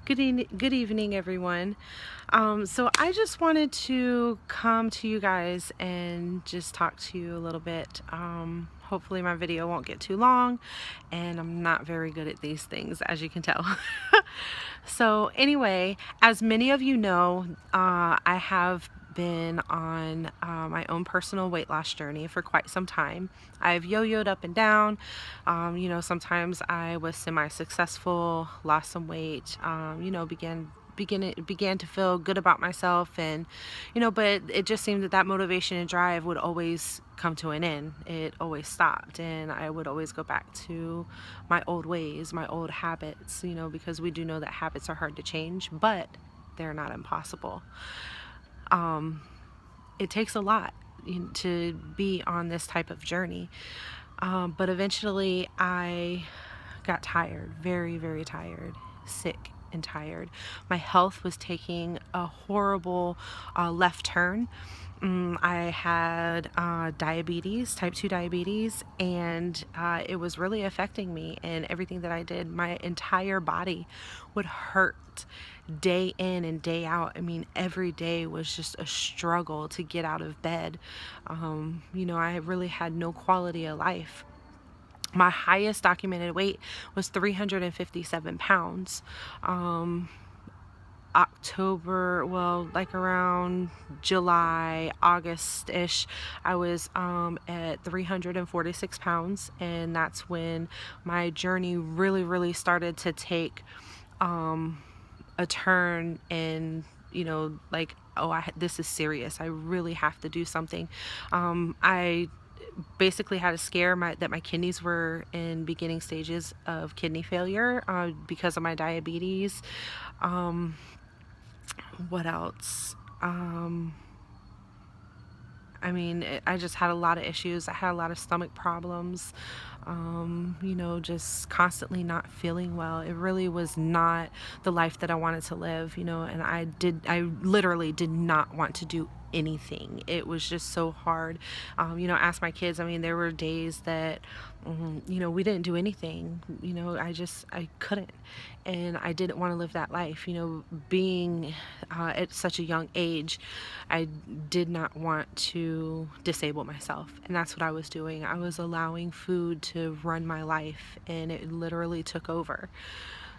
Good evening, everyone. So I just wanted to come to you guys and just talk to you a little bit. Hopefully my video won't get too long, and I'm not very good at these things, as you can tell. So anyway, as many of you know, I have been on my own personal weight loss journey for quite some time. I've yo-yoed up and down. Sometimes I was semi-successful, lost some weight, began to feel good about myself, and but it just seemed that motivation and drive would always come to an end. It always stopped, and I would always go back to my old ways, my old habits, because we do know that habits are hard to change, but they're not impossible. It takes a lot to be on this type of journey. But eventually I got tired, very, very tired, sick and tired. My health was taking a horrible left turn. I had diabetes, type 2 diabetes, and it was really affecting me, and everything that I did, my entire body would hurt day in and day out. I mean, every day was just a struggle to get out of bed. I really had no quality of life. My highest documented weight was 357 pounds. Like around July, August-ish, I was at 346 pounds, and that's when my journey really, really started to take a turn, and this is serious. I really have to do something. I basically had a scare that my kidneys were in beginning stages of kidney failure because of my diabetes. What else? I just had a lot of issues. I had a lot of stomach problems, just constantly not feeling well. It really was not the life that I wanted to live, and I literally did not want to do anything. It was just so hard. Ask my kids. There were days that, we didn't do anything. I couldn't. And I didn't want to live that life. Being at such a young age, I did not want to disable myself. And that's what I was doing. I was allowing food to run my life, and it literally took over.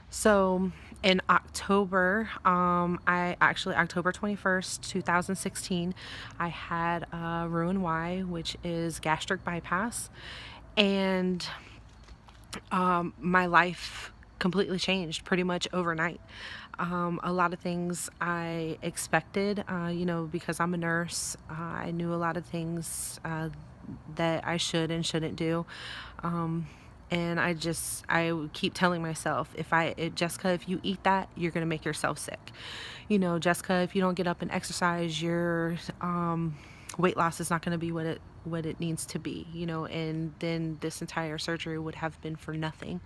So in October, October 21st, 2016, I had Roux-en-Y, which is gastric bypass, and my life completely changed pretty much overnight. A lot of things I expected, because I'm a nurse, I knew a lot of things that I should and shouldn't do. And I would keep telling myself, Jessica, if you eat that, you're going to make yourself sick. Jessica, if you don't get up and exercise, your weight loss is not going to be what it needs to be, and then this entire surgery would have been for nothing.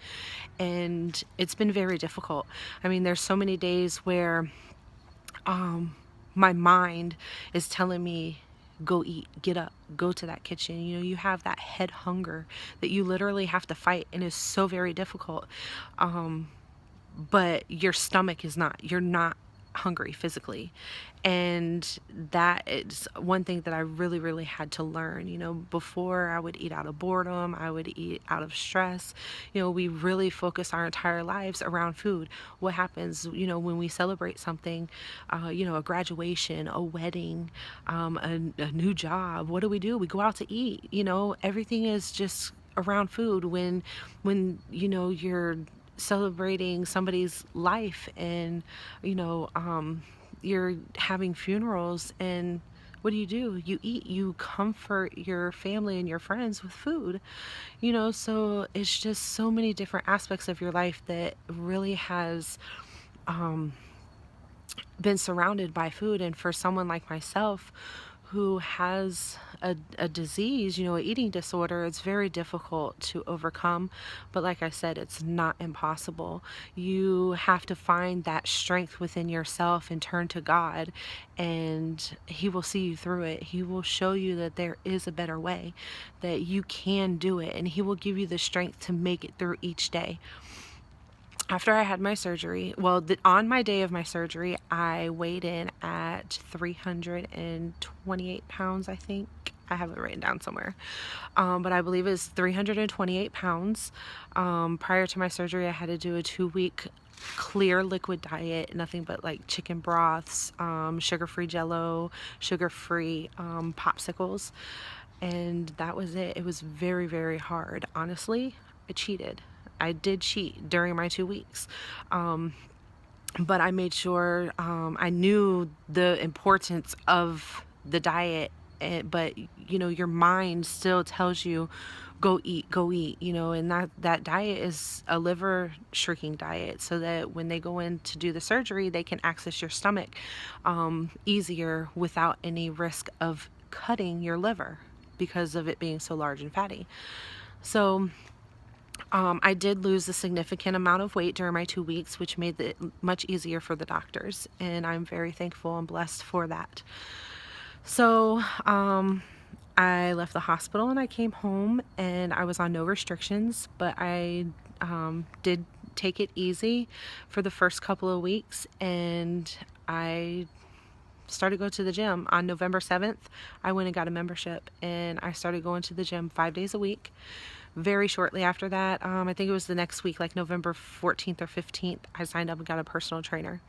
And it's been very difficult. There's so many days where my mind is telling me, go eat, get up, go to that kitchen. You have that head hunger that you literally have to fight, and it's so very difficult. But your stomach is not, you're not hungry physically. And that is one thing that I really, really had to learn. Before, I would eat out of boredom, I would eat out of stress. We really focus our entire lives around food. What happens, when we celebrate something, a graduation, a wedding, a new job, what do? We go out to eat. Everything is just around food. You're celebrating somebody's life, and you're having funerals, and what do? You eat, you comfort your family and your friends with food. So it's just so many different aspects of your life that really has been surrounded by food. And for someone like myself who has a disease, a eating disorder, it's very difficult to overcome. But like I said, it's not impossible. You have to find that strength within yourself and turn to God, and He will see you through it. He will show you that there is a better way, that you can do it, and He will give you the strength to make it through each day. After I had my surgery, well, on my day of my surgery, I weighed in at 328 pounds, I think. I have it written down somewhere. But I believe it's 328 pounds. Prior to my surgery, I had to do a 2 week clear liquid diet, nothing but like chicken broths, sugar-free jello, sugar-free popsicles. And that was it. It was very, very hard. Honestly, I cheated. I did cheat during my 2 weeks. But I made sure I knew the importance of the diet. But your mind still tells you go eat, and that diet is a liver shrinking diet, so that when they go in to do the surgery, they can access your stomach easier without any risk of cutting your liver because of it being so large and fatty. So I did lose a significant amount of weight during my 2 weeks, which made it much easier for the doctors, and I'm very thankful and blessed for that. So I left the hospital and I came home, and I was on no restrictions, but I did take it easy for the first couple of weeks, and I started going to the gym. On November 7th, I went and got a membership, and I started going to the gym 5 days a week. Very shortly after that, I think it was the next week, like November 14th or 15th, I signed up and got a personal trainer.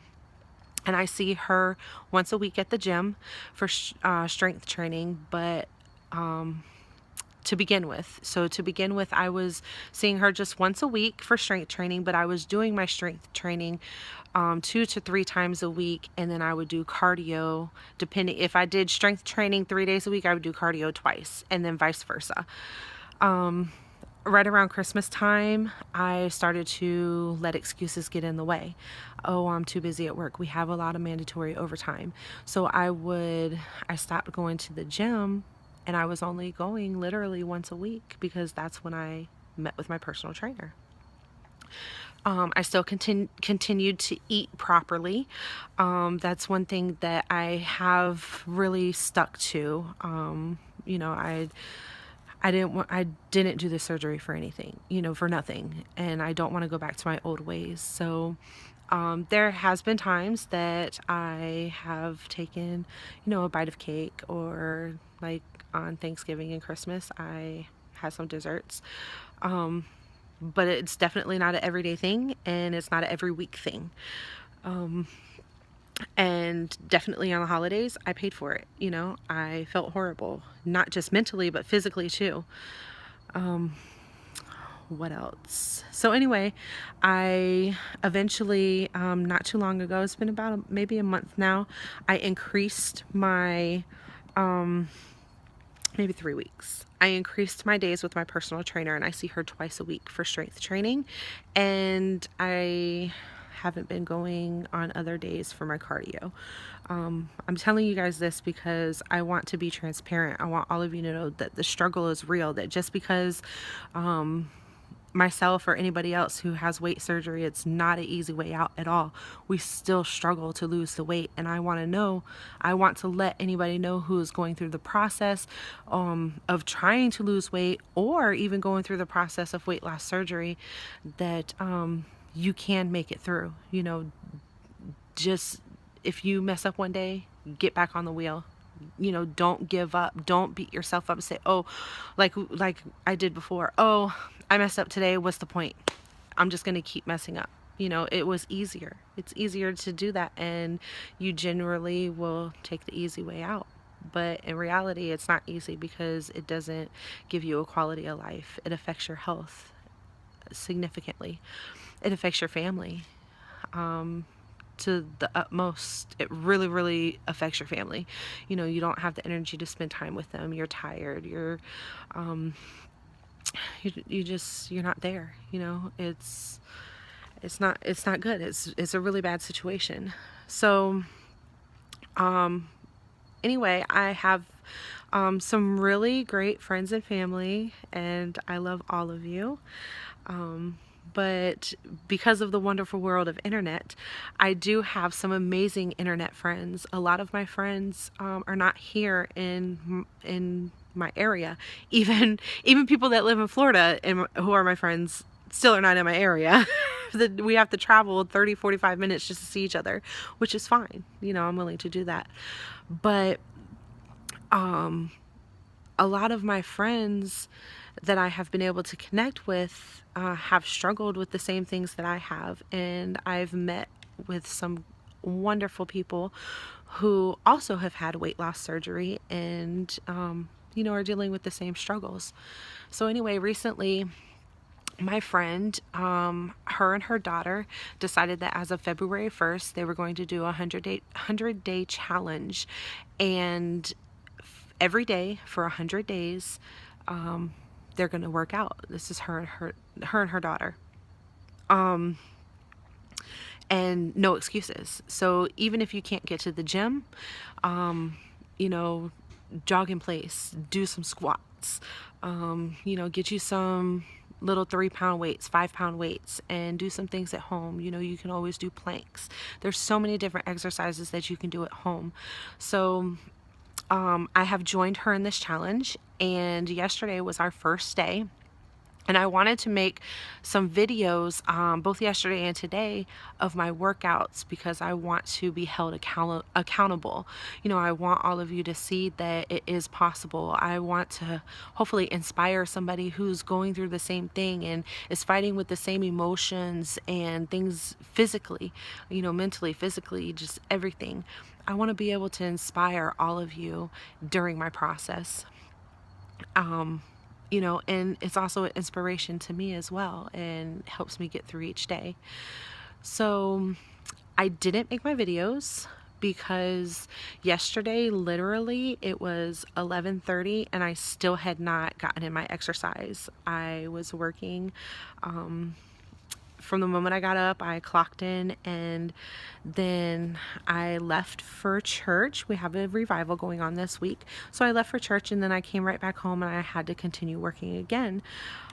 And I see her once a week at the gym for strength training, but to begin with. So to begin with, I was seeing her just once a week for strength training, but I was doing my strength training 2 to 3 times a week, and then I would do cardio. Depending, if I did strength training 3 days a week, I would do cardio twice, and then vice versa. Right around Christmas time, I started to let excuses get in the way. Oh, I'm too busy at work. We have a lot of mandatory overtime. So I stopped going to the gym, and I was only going literally once a week because that's when I met with my personal trainer. I still continued to eat properly. That's one thing that I have really stuck to. I didn't do the surgery for anything, for nothing. And I don't want to go back to my old ways. So there has been times that I have taken, a bite of cake, or like on Thanksgiving and Christmas, I had some desserts. But it's definitely not an everyday thing, and it's not an every week thing. And definitely on the holidays, I paid for it. I felt horrible, not just mentally, but physically too. What else? So anyway, I eventually, not too long ago, it's been about maybe a month now, I increased my, maybe 3 weeks. I increased my days with my personal trainer, and I see her twice a week for strength training. And I haven't been going on other days for my cardio. I'm telling you guys this because I want to be transparent. I want all of you to know that the struggle is real, that just because myself or anybody else who has weight surgery, it's not an easy way out at all. We still struggle to lose the weight, and I want to let anybody know who is going through the process of trying to lose weight, or even going through the process of weight loss surgery, that you can make it through. Just if you mess up one day, get back on the wheel. Don't give up. Don't beat yourself up and say, oh, like I did before, oh, I messed up today, what's the point? I'm just going to keep messing up. It was easier. It's easier to do that, and you generally will take the easy way out. But in reality, it's not easy, because it doesn't give you a quality of life. It affects your health significantly. It affects your family to the utmost. It really, really affects your family. You don't have the energy to spend time with them. You're tired. You're not there. It's not good. It's a really bad situation. So anyway, I have some really great friends and family, and I love all of you. But because of the wonderful world of internet, I do have some amazing internet friends. A lot of my friends are not here in my area. Even people that live in Florida and who are my friends, still are not in my area. We have to travel 30, 45 minutes just to see each other, which is fine. You know, I'm willing to do that. But a lot of my friends that I have been able to connect with have struggled with the same things that I have. And I've met with some wonderful people who also have had weight loss surgery and, you know, are dealing with the same struggles. So anyway, recently, my friend, her and her daughter decided that as of February 1st, they were going to do a 100-day challenge. And every day for 100 days, they're going to work out. This is her and her daughter. And no excuses. So even if you can't get to the gym, you know, jog in place, do some squats, you know, get you some little 3-pound weights, 5-pound weights, and do some things at home. You know, you can always do planks. There's so many different exercises that you can do at home. So I have joined her in this challenge, and yesterday was our first day. And I wanted to make some videos, both yesterday and today, of my workouts because I want to be held accountable. You know, I want all of you to see that it is possible. I want to hopefully inspire somebody who's going through the same thing and is fighting with the same emotions and things physically, you know, mentally, physically, just everything. I want to be able to inspire all of you during my process. You know, and it's also an inspiration to me as well and helps me get through each day. So I didn't make my videos because yesterday, literally, it was 11:30 and I still had not gotten in my exercise. I was working, from the moment I got up, I clocked in, and then I left for church. We have a revival going on this week. So I left for church, and then I came right back home and I had to continue working again.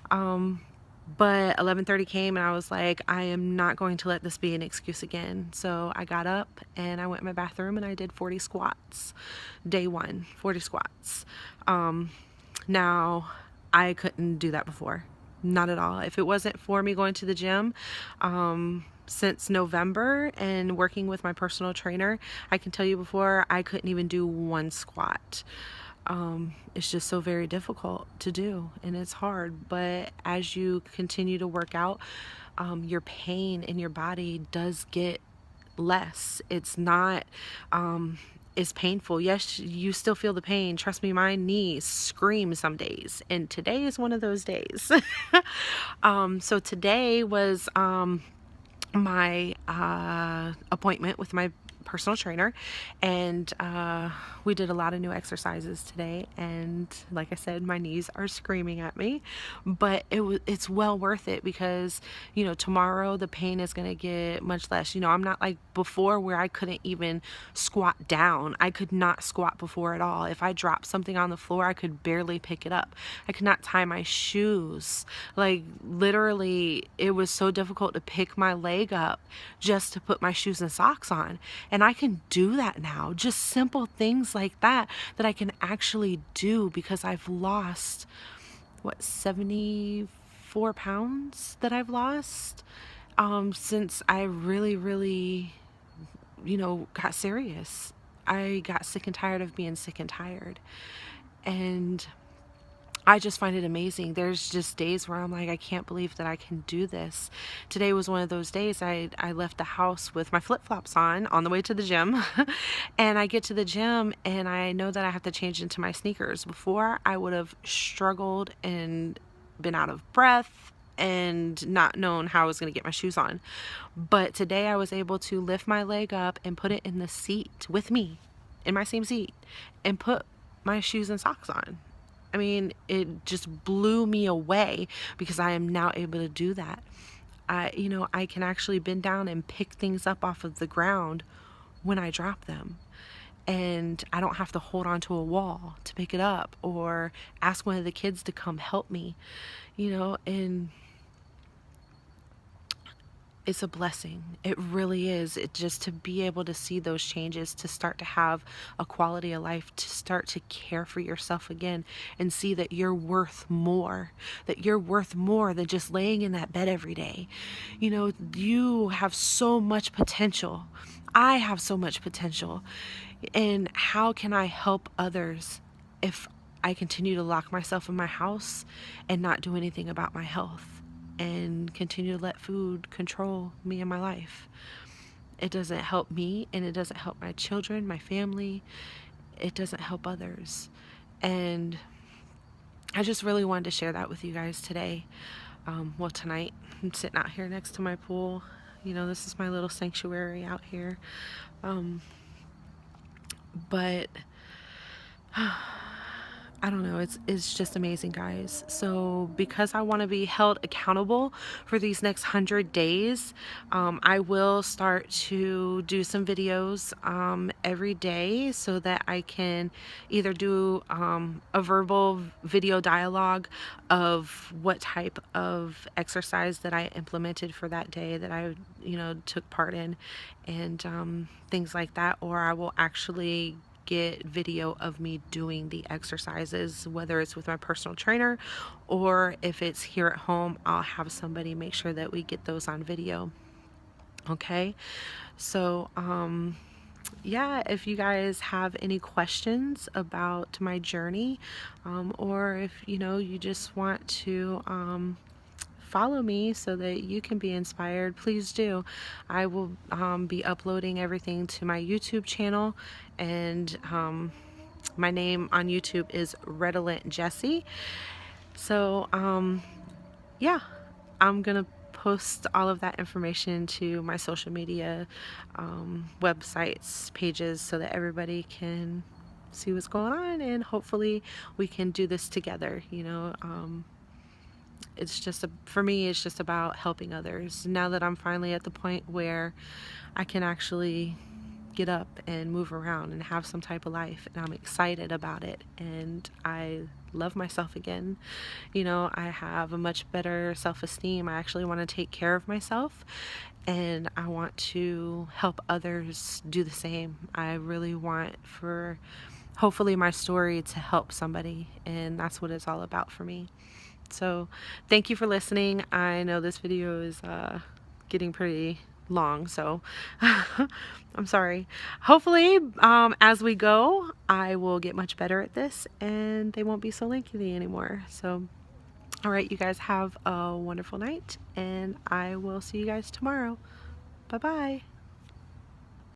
But 11:30 came and I was like, I am not going to let this be an excuse again. So I got up and I went in my bathroom and I did 40 squats. Day one, 40 squats. Now, I couldn't do that before. Not at all. If it wasn't for me going to the gym since November and working with my personal trainer, I can tell you before, I couldn't even do one squat. It's just so very difficult to do, and it's hard. But as you continue to work out, your pain in your body does get less. It's not is painful. Yes, you still feel the pain. Trust me, my knees scream some days, and today is one of those days. So today was my appointment with my personal trainer, and we did a lot of new exercises today, and like I said, my knees are screaming at me, but it's well worth it because, you know, tomorrow the pain is going to get much less. You know, I'm not like before where I couldn't even squat down. I could not squat before at all. If I dropped something on the floor, I could barely pick it up. I could not tie my shoes. Like literally, it was so difficult to pick my leg up just to put my shoes and socks on. And I can do that now. Just simple things like that I can actually do because I've lost, 74 pounds that I've lost since I really, you know, got serious. I got sick and tired of being sick and tired. And I just find it amazing. There's just days where I'm like, I can't believe that I can do this. Today was one of those days. I left the house with my flip-flops on the way to the gym. And I get to the gym and I know that I have to change into my sneakers. Before, I would have struggled and been out of breath and not known how I was going to get my shoes on. But today I was able to lift my leg up and put it in the seat with me, in my same seat, and put my shoes and socks on. I mean, it just blew me away because I am now able to do that. You know, I can actually bend down and pick things up off of the ground when I drop them. And I don't have to hold onto a wall to pick it up or ask one of the kids to come help me, you know, and it's a blessing. It really is. It just to be able to see those changes, to start to have a quality of life, to start to care for yourself again and see that you're worth more, that you're worth more than just laying in that bed every day. You know, you have so much potential. I have so much potential. And how can I help others if I continue to lock myself in my house and not do anything about my health? And continue to let food control me and my life. It doesn't help me, and it doesn't help my children, my family. It doesn't help others. And I just really wanted to share that with you guys today. Well, tonight, I'm sitting out here next to my pool. You know, this is my little sanctuary out here. But I don't know, it's just amazing, guys. So because I want to be held accountable for these next 100 days, I will start to do some videos every day so that I can either do a verbal video dialogue of what type of exercise that I implemented for that day that I, you know, took part in, and things like that, or I will actually get video of me doing the exercises, whether it's with my personal trainer or if it's here at home. I'll have somebody make sure that we get those on video. Okay, so yeah, if you guys have any questions about my journey, or if you know you just want to follow me so that you can be inspired, please do. I will be uploading everything to my YouTube channel, and my name on YouTube is Redolent Jessie. So yeah, I'm gonna post all of that information to my social media websites, pages, so that everybody can see what's going on, and hopefully we can do this together. You know, it's just for me, it's just about helping others. Now that I'm finally at the point where I can actually get up and move around and have some type of life, and I'm excited about it, and I love myself again. You know, I have a much better self-esteem. I actually want to take care of myself, and I want to help others do the same. I really want for hopefully my story to help somebody, and that's what it's all about for me. So thank you for listening. I know this video is getting pretty long, so I'm sorry. Hopefully as we go, I will get much better at this and they won't be so lengthy anymore. So all right, you guys have a wonderful night, and I will see you guys tomorrow. Bye bye.